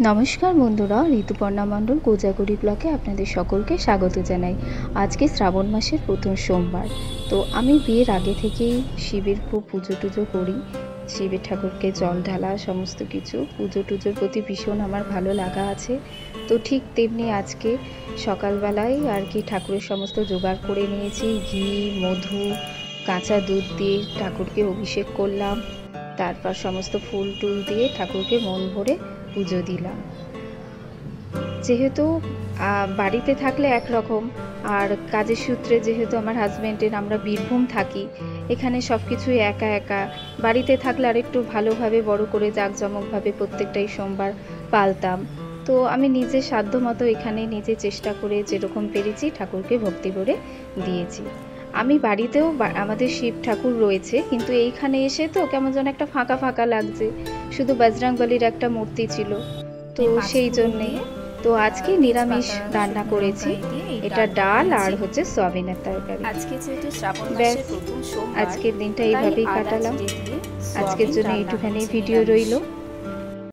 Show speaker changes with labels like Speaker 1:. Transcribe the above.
Speaker 1: নমস্কার বন্ধুরা, ঋতুপর্ণা মণ্ডল কোজাগরি ব্লগে আপনাদের সকলকে স্বাগত জানাই। আজকে শ্রাবণ মাসের প্রথম সোমবার। তো আমি বিয়ের আগে থেকেই শিবের খুব পুজো টুজো করি। শিবের ঠাকুরকে জল ঢালা সমস্ত কিছু পুজো টুজোর প্রতি ভীষণ আমার ভালো লাগা আছে। তো ঠিক তেমনি আজকে সকালবেলায় আর কি ঠাকুরের সমস্ত জোগাড় করে নিয়েছি। ঘি, মধু, কাঁচা দুধ দিয়ে ঠাকুরকে অভিষেক করলাম। তারপর সমস্ত ফুল টুল দিয়ে ঠাকুরকে মন ভরে পুজো দিলাম। যেহেতু বাড়িতে থাকলে একরকম, আর কাজের সূত্রে যেহেতু আমার হাজব্যান্ডের আমরা বীরভূম থাকি, এখানে সব কিছুই একা একা। বাড়িতে থাকলে আরেকটু ভালোভাবে বড় করে জাঁকজমকভাবে প্রত্যেকটাই সোমবার পালতাম। তো আমি নিজের সাধ্য মতো এখানে নিজে চেষ্টা করে যেরকম পেরেছি ঠাকুরকে ভক্তি করে দিয়েছি। আমি বাড়িতেও আমাদের শিব ঠাকুর রয়েছে, কিন্তু এইখানে এসে তো কেমন যেন একটা ফাঁকা ফাঁকা লাগছে, শুধু বজরংবলীর একটা মূর্তি ছিল। তো সেই জন্যে তো আজকে নিরামিষ রান্না করেছি, এটা ডাল আর হচ্ছে সয়াবিনের তরকারি। ব্যাস, আজকের দিনটা এইভাবেই কাটালাম। আজকের জন্য এইটুখানি ভিডিও রইল।